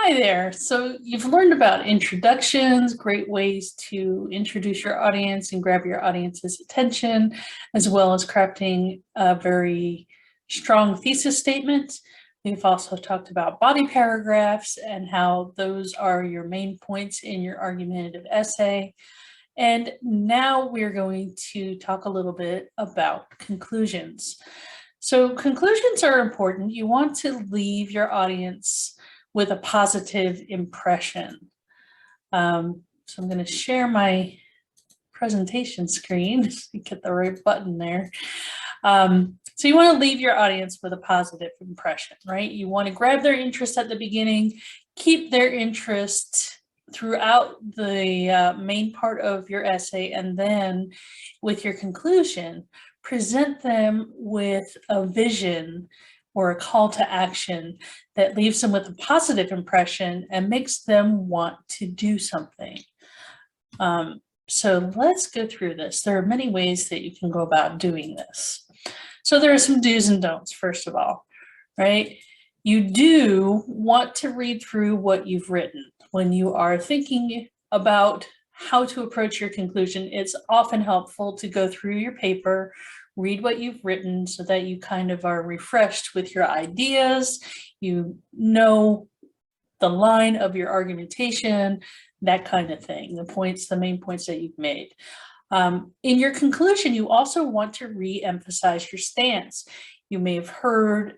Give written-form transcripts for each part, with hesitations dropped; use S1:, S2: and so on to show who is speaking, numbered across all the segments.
S1: Hi there. So you've learned about introductions, great ways to introduce your audience and grab your audience's attention, as well as crafting a very strong thesis statement. We've also talked about body paragraphs and how those are your main points in your argumentative essay. And now we're going to talk a little bit about conclusions. So conclusions are important. You want to leave your audience with a positive impression. So I'm going to share my presentation screen to get the right button there. So you want to leave your audience with a positive impression, right? You want to grab their interest at the beginning, keep their interest throughout the main part of your essay, and then with your conclusion, present them with a vision or a call to action that leaves them with a positive impression and makes them want to do something. So let's go through this. There are many ways that you can go about doing this. So there are some do's and don'ts, first of all, right? You do want to read through what you've written. When you are thinking about how to approach your conclusion, it's often helpful to go through your paper, read what you've written so that you kind of are refreshed with your ideas, you know the line of your argumentation, that kind of thing, the main points that you've made. In your conclusion, you also want to re-emphasize your stance. You may have heard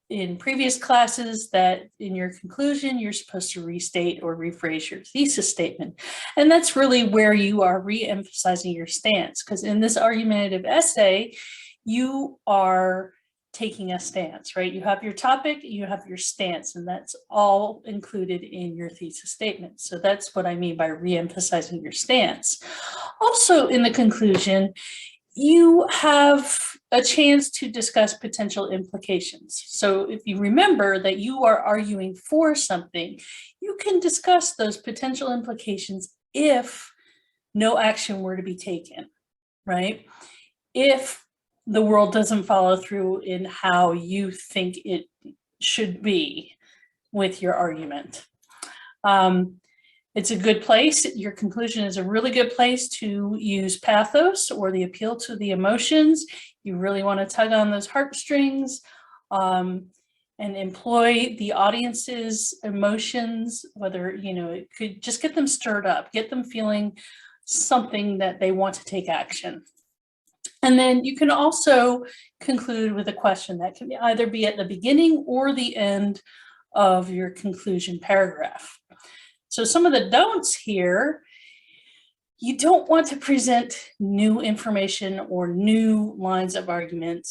S1: in previous classes that in your conclusion, you're supposed to restate or rephrase your thesis statement. And that's really where you are re-emphasizing your stance, because in this argumentative essay, you are taking a stance, right? You have your topic, you have your stance, and that's all included in your thesis statement. So that's what I mean by re-emphasizing your stance. Also in the conclusion, you have a chance to discuss potential implications. So if you remember that you are arguing for something, you can discuss those potential implications if no action were to be taken, right? If the world doesn't follow through in how you think it should be with your argument. It's a good place. Your conclusion is a really good place to use pathos or the appeal to the emotions. You really want to tug on those heartstrings and employ the audience's emotions, whether, it could just get them stirred up, get them feeling something that they want to take action. And then you can also conclude with a question that can either be at the beginning or the end of your conclusion paragraph. So some of the don'ts here, you don't want to present new information or new lines of argument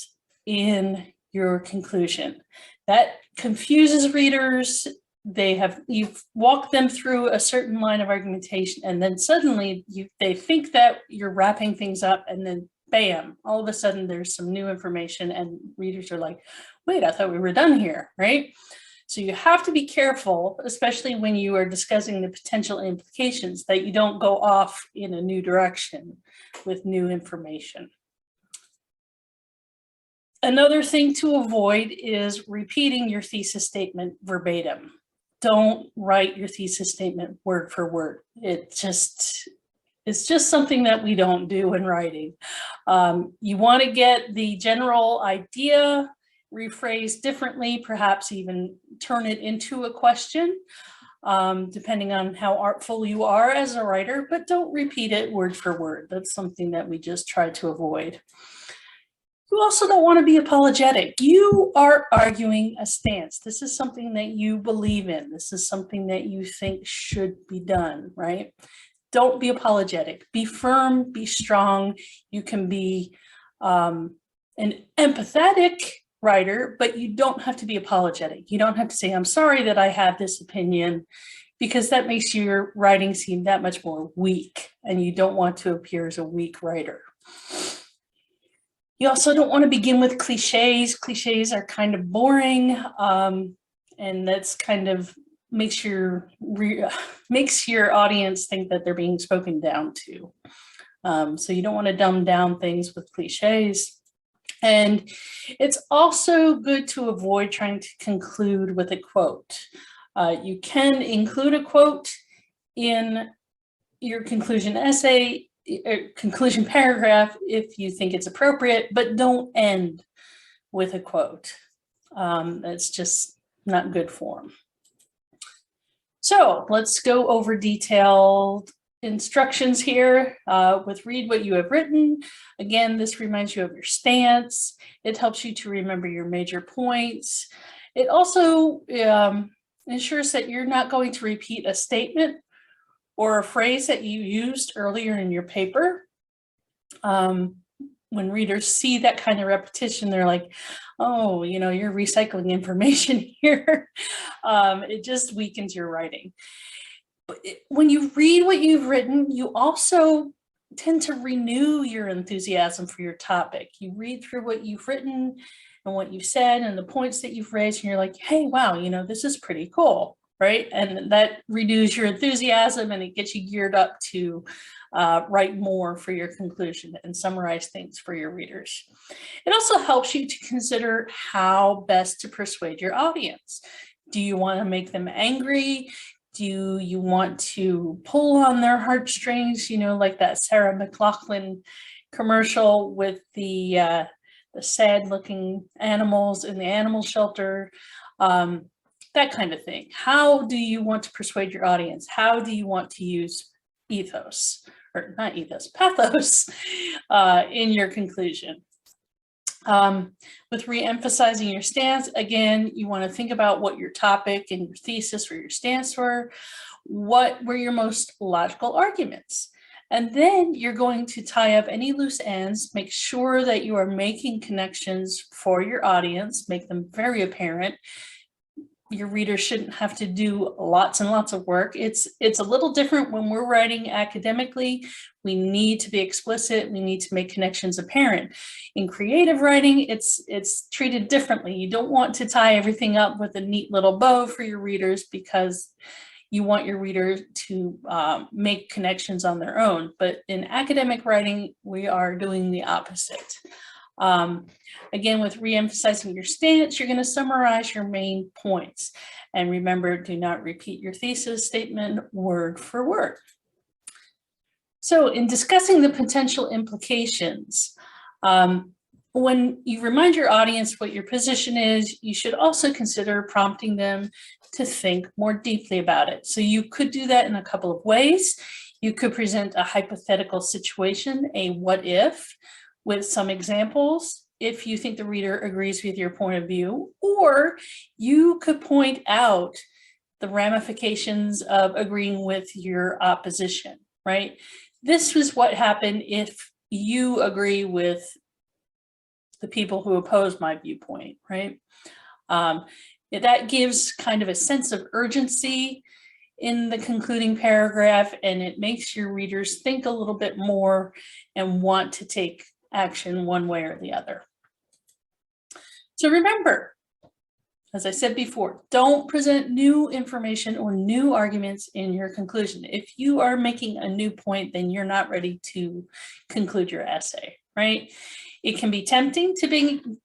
S1: in your conclusion. That confuses readers. You've walked them through a certain line of argumentation, and then suddenly they think that you're wrapping things up, and then bam, all of a sudden there's some new information and readers are like, wait, I thought we were done here, right? So you have to be careful, especially when you are discussing the potential implications, that you don't go off in a new direction with new information. Another thing to avoid is repeating your thesis statement verbatim. Don't write your thesis statement word for word. It's just something that we don't do in writing. You want to get the general idea rephrased differently, perhaps even turn it into a question, depending on how artful you are as a writer, but don't repeat it word for word. That's something that we just try to avoid. You also don't want to be apologetic. You are arguing a stance. This is something that you believe in. This is something that you think should be done, right? Don't be apologetic. Be firm, be strong. You can be an empathetic writer, but you don't have to be apologetic. You don't have to say, I'm sorry that I have this opinion, because that makes your writing seem that much more weak, and you don't want to appear as a weak writer. You also don't want to begin with cliches. Cliches are kind of boring, and that's kind of makes your audience think that they're being spoken down to. So you don't want to dumb down things with cliches. And it's also good to avoid trying to conclude with a quote. You can include a quote in your conclusion essay, conclusion paragraph if you think it's appropriate, but don't end with a quote. That's just not good form. So let's go over detailed instructions here with read what you have written. Again, this reminds you of your stance. It helps you to remember your major points. It also ensures that you're not going to repeat a statement or a phrase that you used earlier in your paper. When readers see that kind of repetition, they're like, oh, you know, you're recycling information here. It just weakens your writing. But when you read what you've written, you also tend to renew your enthusiasm for your topic. You read through what you've written and what you've said and the points that you've raised, and you're like, hey, wow, you know, this is pretty cool, right? And that renews your enthusiasm and it gets you geared up to write more for your conclusion and summarize things for your readers. It also helps you to consider how best to persuade your audience. Do you want to make them angry? Do you want to pull on their heartstrings? You know, like that Sarah McLachlan commercial with the sad-looking animals in the animal shelter, that kind of thing. How do you want to persuade your audience? How do you want to use ethos, or not ethos, pathos, in your conclusion? With re-emphasizing your stance, again, you want to think about what your topic and your thesis or your stance were. What were your most logical arguments? And then you're going to tie up any loose ends, make sure that you are making connections for your audience, make them very apparent. Your readers shouldn't have to do lots and lots of work. It's a little different when we're writing academically. We need to be explicit. We need to make connections apparent. In creative writing, it's treated differently. You don't want to tie everything up with a neat little bow for your readers because you want your reader to make connections on their own. But in academic writing, we are doing the opposite. Again, with re-emphasizing your stance, you're going to summarize your main points. And remember, do not repeat your thesis statement word for word. So in discussing the potential implications, when you remind your audience what your position is, you should also consider prompting them to think more deeply about it. So you could do that in a couple of ways. You could present a hypothetical situation, a what if, with some examples, if you think the reader agrees with your point of view, or you could point out the ramifications of agreeing with your opposition, right? This was what happened if you agree with the people who oppose my viewpoint, right? That gives kind of a sense of urgency in the concluding paragraph, and it makes your readers think a little bit more and want to take action one way or the other. So remember, as I said before, don't present new information or new arguments in your conclusion. If you are making a new point, then you're not ready to conclude your essay, right? It can be tempting to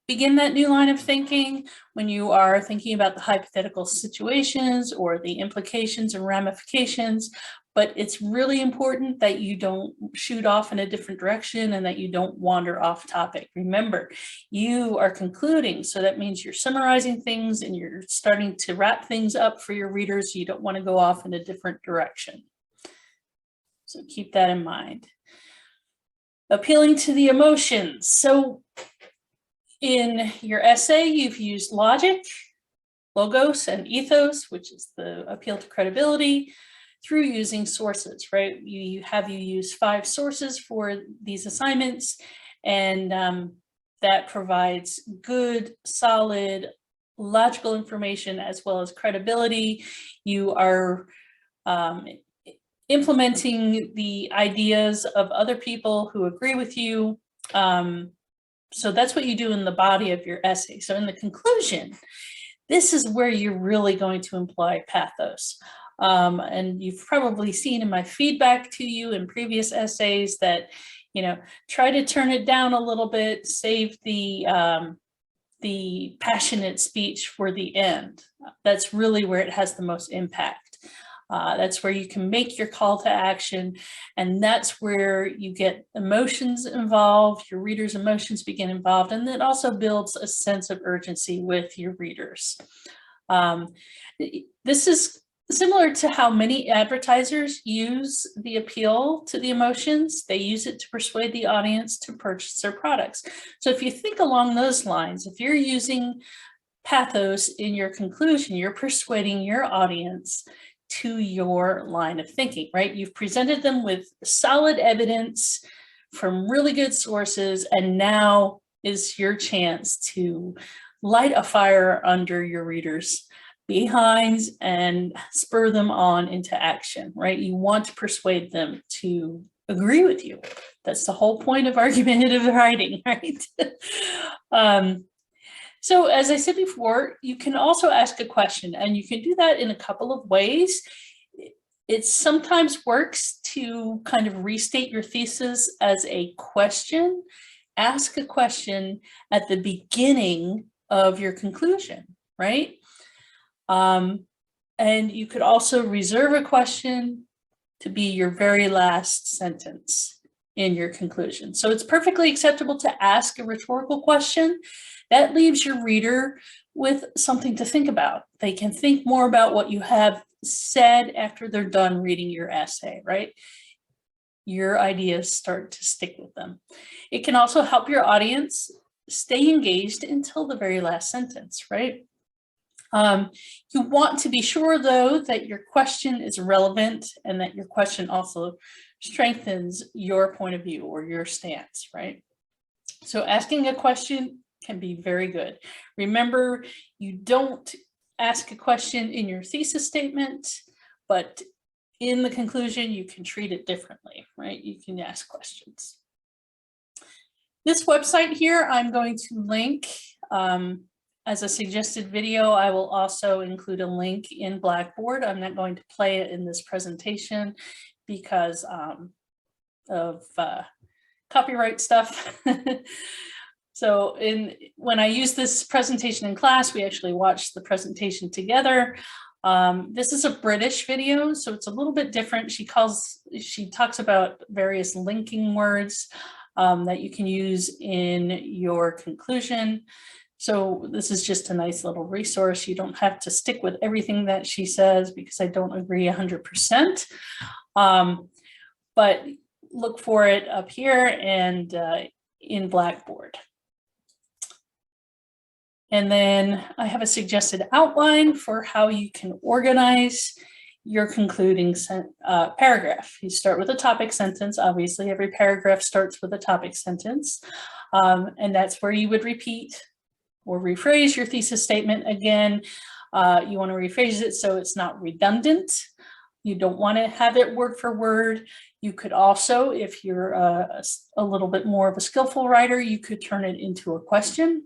S1: begin that new line of thinking when you are thinking about the hypothetical situations or the implications and ramifications, but it's really important that you don't shoot off in a different direction and that you don't wander off topic. Remember, you are concluding, so that means you're summarizing things and you're starting to wrap things up for your readers. You don't want to go off in a different direction. So keep that in mind. Appealing to the emotions. So in your essay, you've used logic, logos, and ethos, which is the appeal to credibility, through using sources, right? You use 5 sources for these assignments, and that provides good, solid, logical information as well as credibility. You are implementing the ideas of other people who agree with you. So that's what you do in the body of your essay. So in the conclusion, this is where you're really going to employ pathos. And you've probably seen in my feedback to you in previous essays that, you know, try to turn it down a little bit, save the the passionate speech for the end. That's really where it has the most impact. That's where you can make your call to action, and that's where you get emotions involved, your readers' emotions begin involved, and it also builds a sense of urgency with your readers. This is similar to how many advertisers use the appeal to the emotions. They use it to persuade the audience to purchase their products. So if you think along those lines, if you're using pathos in your conclusion, you're persuading your audience to your line of thinking, right? You've presented them with solid evidence from really good sources, and now is your chance to light a fire under your readers' behinds and spur them on into action, right? You want to persuade them to agree with you. That's the whole point of argumentative writing, right? So as I said before, you can also ask a question, and you can do that in a couple of ways. It sometimes works to kind of restate your thesis as a question. Ask a question at the beginning of your conclusion, right? And you could also reserve a question to be your very last sentence in your conclusion. So it's perfectly acceptable to ask a rhetorical question. That leaves your reader with something to think about. They can think more about what you have said after they're done reading your essay, right? Your ideas start to stick with them. It can also help your audience stay engaged until the very last sentence, right? You want to be sure, though, that your question is relevant and that your question also strengthens your point of view or your stance, right? So asking a question can be very good. Remember, you don't ask a question in your thesis statement, but in the conclusion, you can treat it differently, right? You can ask questions. This website here, I'm going to link as a suggested video. I will also include a link in Blackboard. I'm not going to play it in this presentation because of copyright stuff. So when I use this presentation in class, we actually watched the presentation together. This is a British video, so it's a little bit different. She talks about various linking words that you can use in your conclusion. So this is just a nice little resource. You don't have to stick with everything that she says because I don't agree 100%. But look for it up here and in Blackboard. And then I have a suggested outline for how you can organize your concluding paragraph. You start with a topic sentence. Obviously, every paragraph starts with a topic sentence. And that's where you would repeat or rephrase your thesis statement. Again, you want to rephrase it so it's not redundant. You don't want to have it word for word. You could also, if you're a little bit more of a skillful writer, you could turn it into a question.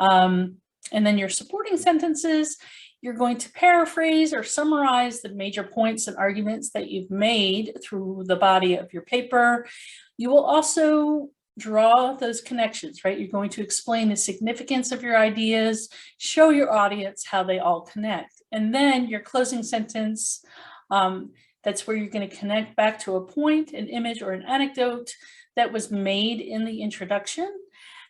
S1: And then your supporting sentences, you're going to paraphrase or summarize the major points and arguments that you've made through the body of your paper. You will also draw those connections, right? You're going to explain the significance of your ideas, show your audience how they all connect. And then your closing sentence, that's where you're going to connect back to a point, an image, or an anecdote that was made in the introduction.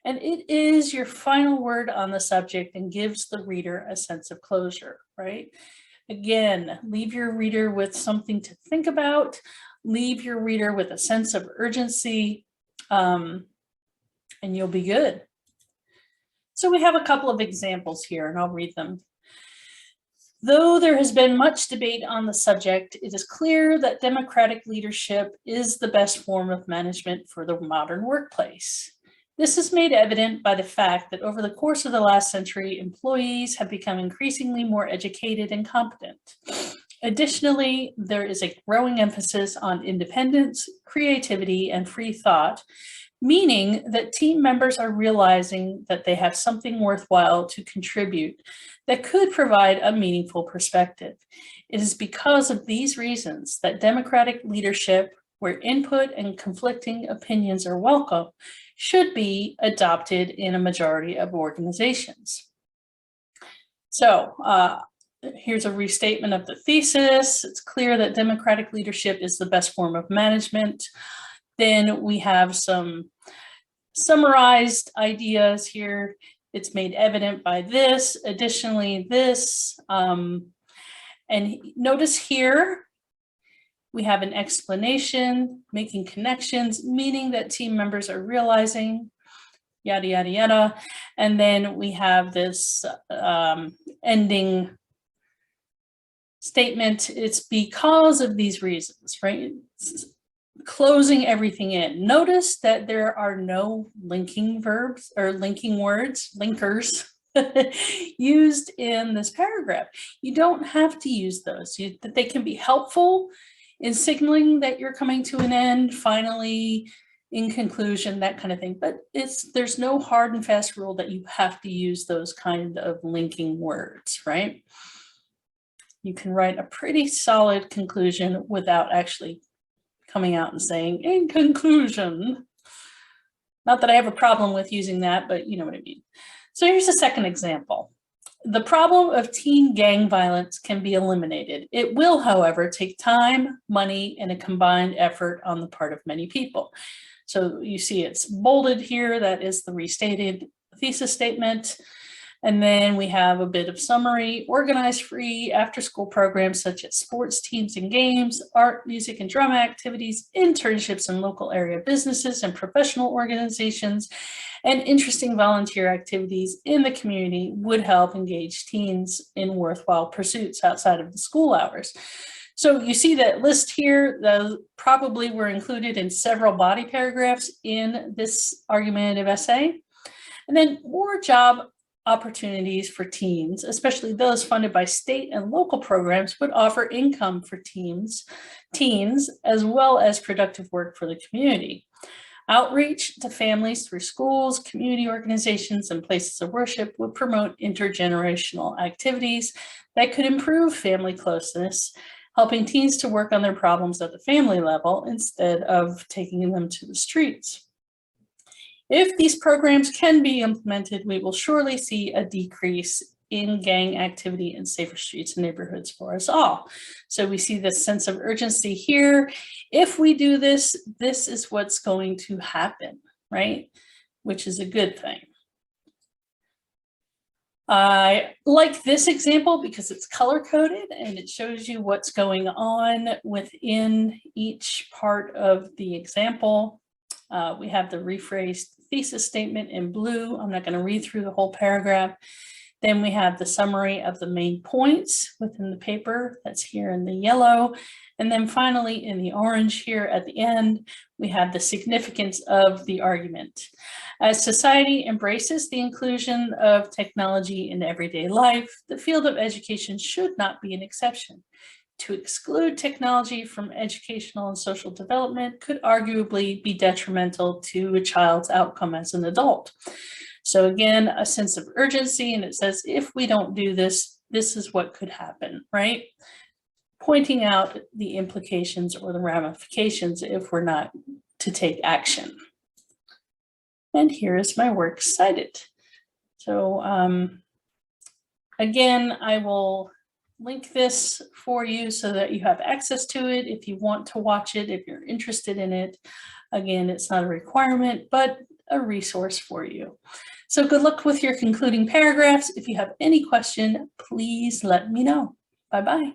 S1: And it is your final word on the subject and gives the reader a sense of closure, right? Again, leave your reader with something to think about, leave your reader with a sense of urgency, and you'll be good. So we have a couple of examples here, and I'll read them. Though there has been much debate on the subject, it is clear that democratic leadership is the best form of management for the modern workplace. This is made evident by the fact that over the course of the last century, employees have become increasingly more educated and competent. Additionally, there is a growing emphasis on independence, creativity, and free thought, meaning that team members are realizing that they have something worthwhile to contribute that could provide a meaningful perspective. It is because of these reasons that democratic leadership where input and conflicting opinions are welcome, should be adopted in a majority of organizations. So here's a restatement of the thesis. It's clear that democratic leadership is the best form of management. Then we have some summarized ideas here. It's made evident by this, additionally this, and notice here, we have an explanation, making connections, meaning that team members are realizing, yada, yada, yada. And then we have this ending statement. It's because of these reasons, right? It's closing everything in. Notice that there are no linking verbs or linking words, linkers, used in this paragraph. You don't have to use those. That they can be helpful in signaling that you're coming to an end, finally, in conclusion, that kind of thing. But there's no hard and fast rule that you have to use those kind of linking words, right? You can write a pretty solid conclusion without actually coming out and saying, in conclusion. Not that I have a problem with using that, but you know what I mean. So here's a second example. The problem of teen gang violence can be eliminated. It will, however, take time, money, and a combined effort on the part of many people. So you see it's bolded here. That is the restated thesis statement. And then we have a bit of summary: organized free after-school programs such as sports teams and games, art, music, and drama activities, internships in local area businesses and professional organizations, and interesting volunteer activities in the community would help engage teens in worthwhile pursuits outside of the school hours. So you see that list here, those probably were included in several body paragraphs in this argumentative essay. And then more job opportunities for teens, especially those funded by state and local programs, would offer income for teens, as well as productive work for the community. Outreach to families through schools, community organizations, and places of worship would promote intergenerational activities that could improve family closeness, helping teens to work on their problems at the family level instead of taking them to the streets. If these programs can be implemented, we will surely see a decrease in gang activity and safer streets and neighborhoods for us all. So we see this sense of urgency here. If we do this, this is what's going to happen, right? Which is a good thing. I like this example because it's color-coded and it shows you what's going on within each part of the example. We have the rephrased thesis statement in blue. I'm not going to read through the whole paragraph. Then we have the summary of the main points within the paper that's here in the yellow. And then finally in the orange here at the end, we have the significance of the argument. As society embraces the inclusion of technology in everyday life, the field of education should not be an exception. To exclude technology from educational and social development could arguably be detrimental to a child's outcome as an adult. So again, a sense of urgency, and it says, if we don't do this, this is what could happen, right? Pointing out the implications or the ramifications if we're not to take action. And here is my work cited. So again, I will link this for you so that you have access to it if you want to watch it, if you're interested in it. Again, it's not a requirement, but a resource for you. So good luck with your concluding paragraphs. If you have any question, please let me know. Bye-bye.